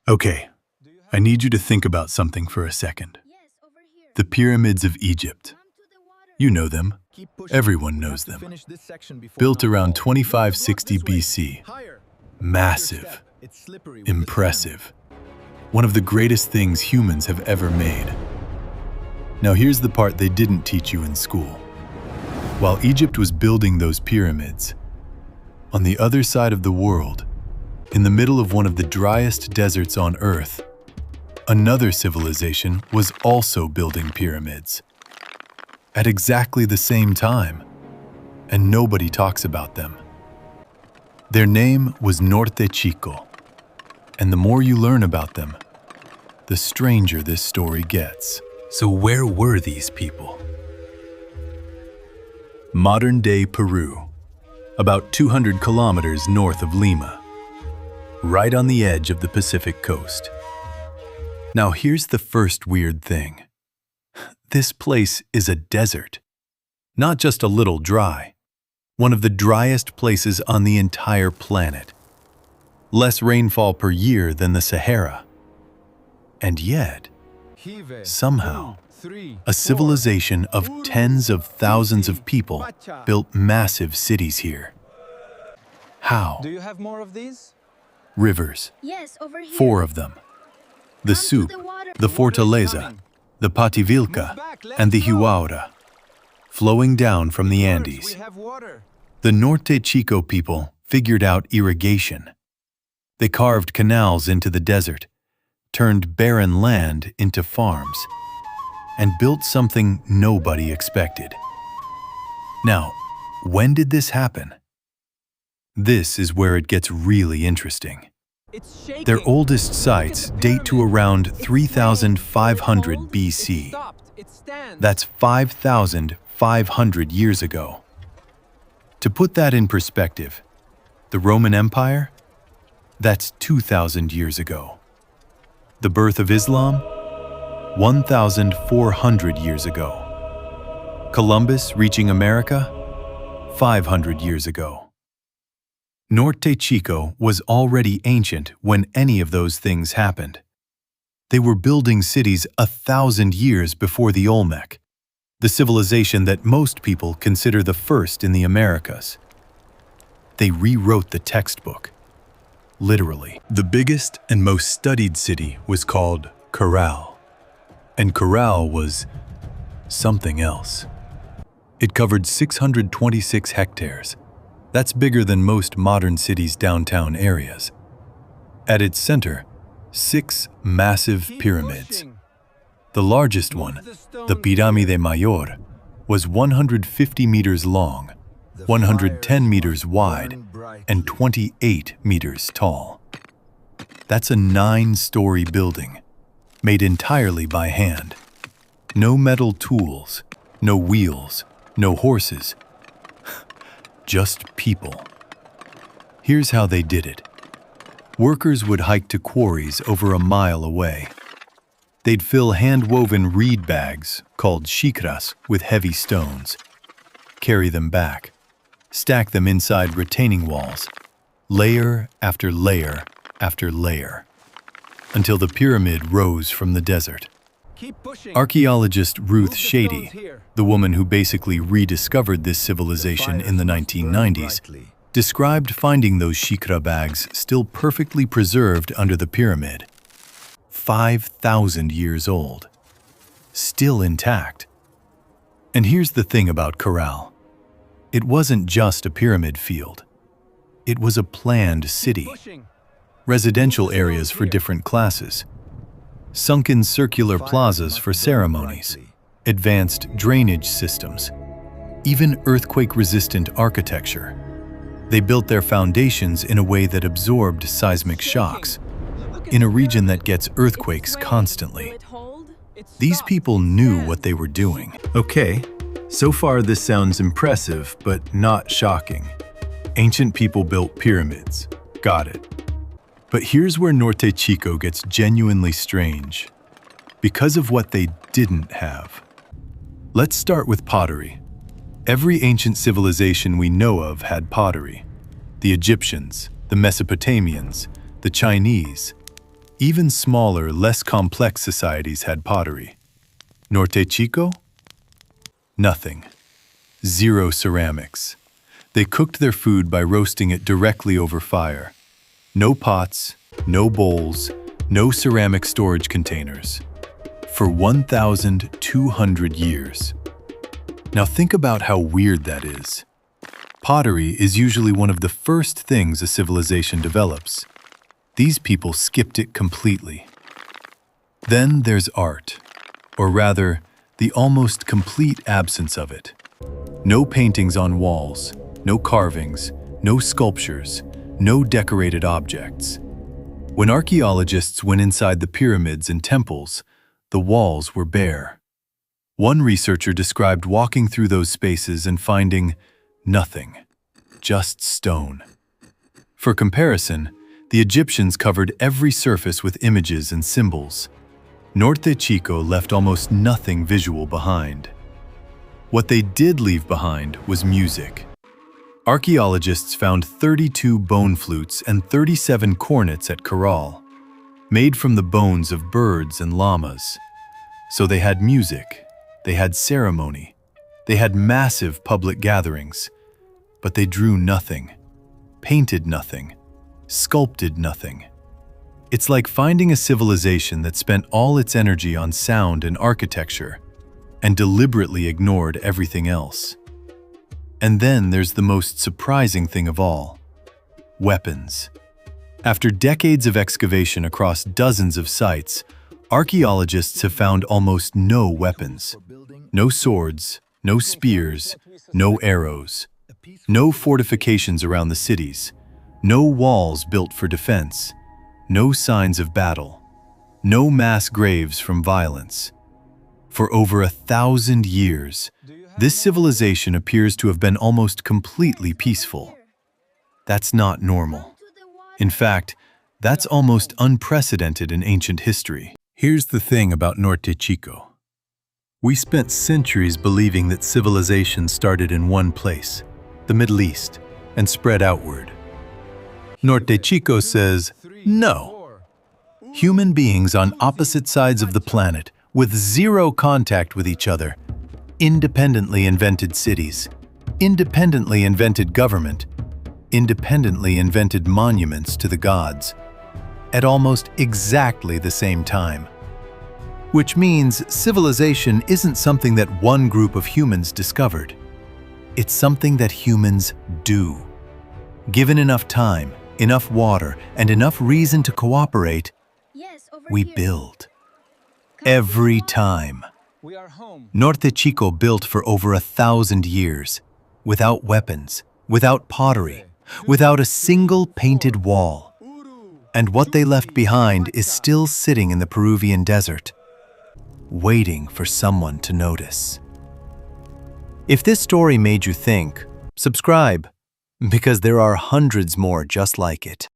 Okay, I need you to think about something for a second. The pyramids of Egypt. You know them. Everyone knows them. Built around 2560 BC. Massive. Impressive. One of the greatest things humans have ever made. Now here's the part they didn't teach you in school. While Egypt was building those pyramids, on the other side of the world, in the middle of one of the driest deserts on Earth, another civilization was also building pyramids. At exactly the same time, and nobody talks about them. Their name was Norte Chico, and the more you learn about them, the stranger this story gets. So where were these people? Modern-day Peru, about 200 kilometers north of Lima, right on the edge of the Pacific coast. Now here's the first weird thing. This place is a desert, not just a little dry, one of the driest places on the entire planet. Less rainfall per year than the Sahara. And yet, somehow, a civilization of tens of thousands of people built massive cities here. How? Do you have more of these? Rivers. Yes, over here. 4 of them. The Supe, the Fortaleza, the Pativilca, and the Huaura, flowing down from the Andes. We have water. The Norte Chico people figured out irrigation. They carved canals into the desert, turned barren land into farms, and built something nobody expected. Now, when did this happen? This is where it gets really interesting. It's shaking. Their oldest sites date to around 3500 BC. That's 5,500 years ago. To put that in perspective, the Roman Empire? That's 2,000 years ago. The birth of Islam? 1,400 years ago. Columbus reaching America? 500 years ago. Norte Chico was already ancient when any of those things happened. They were building cities 1,000 years before the Olmec, the civilization that most people consider the first in the Americas. They rewrote the textbook, literally. The biggest and most studied city was called Caral, and Caral was something else. It covered 626 hectares. That's bigger than most modern cities' downtown areas. At its center, 6 massive pyramids. The largest one, the Pirámide Mayor, was 150 meters long, 110 meters wide, and 28 meters tall. That's a 9-story building, made entirely by hand. No metal tools, no wheels, no horses. Just people. Here's how they did it. Workers would hike to quarries over a mile away. They'd fill hand-woven reed bags, called xicras, with heavy stones, carry them back, stack them inside retaining walls, layer after layer after layer, until the pyramid rose from the desert. Archaeologist Ruth Shady, the woman who basically rediscovered this civilization in the 1990s, described finding those xicra bags still perfectly preserved under the pyramid. 5,000 years old. Still intact. And here's the thing about Caral. It wasn't just a pyramid field. It was a planned city. Residential areas for different classes. Sunken circular plazas for ceremonies, advanced drainage systems, even earthquake-resistant architecture. They built their foundations in a way that absorbed seismic shocks, in a region that gets earthquakes constantly. These people knew what they were doing. Okay, so far this sounds impressive, but not shocking. Ancient people built pyramids. Got it. But here's where Norte Chico gets genuinely strange, because of what they didn't have. Let's start with pottery. Every ancient civilization we know of had pottery. The Egyptians, the Mesopotamians, the Chinese. Even smaller, less complex societies had pottery. Norte Chico? Nothing. Zero ceramics. They cooked their food by roasting it directly over fire. No pots, no bowls, no ceramic storage containers. For 1,200 years. Now think about how weird that is. Pottery is usually one of the first things a civilization develops. These people skipped it completely. Then there's art, or rather, the almost complete absence of it. No paintings on walls, no carvings, no sculptures, no decorated objects. When archaeologists went inside the pyramids and temples, the walls were bare. One researcher described walking through those spaces and finding nothing, just stone. For comparison, the Egyptians covered every surface with images and symbols. Norte Chico left almost nothing visual behind. What they did leave behind was music. Archaeologists found 32 bone flutes and 37 cornets at Caral, made from the bones of birds and llamas. So they had music, they had ceremony, they had massive public gatherings, but they drew nothing, painted nothing, sculpted nothing. It's like finding a civilization that spent all its energy on sound and architecture and deliberately ignored everything else. And then there's the most surprising thing of all: weapons. After decades of excavation across dozens of sites, archaeologists have found almost no weapons. No swords, no spears, no arrows, no fortifications around the cities, no walls built for defense, no signs of battle, no mass graves from violence. For over 1,000 years, this civilization appears to have been almost completely peaceful. That's not normal. In fact, that's almost unprecedented in ancient history. Here's the thing about Norte Chico. We spent centuries believing that civilization started in one place, the Middle East, and spread outward. Norte Chico says, no. Human beings on opposite sides of the planet, with zero contact with each other, independently invented cities, independently invented government, independently invented monuments to the gods, at almost exactly the same time. Which means civilization isn't something that one group of humans discovered. It's something that humans do. Given enough time, enough water, and enough reason to cooperate, we build. Every time. Norte Chico built for over 1,000 years, without weapons, without pottery, without a single painted wall. And what they left behind is still sitting in the Peruvian desert, waiting for someone to notice. If this story made you think, subscribe, because there are hundreds more just like it.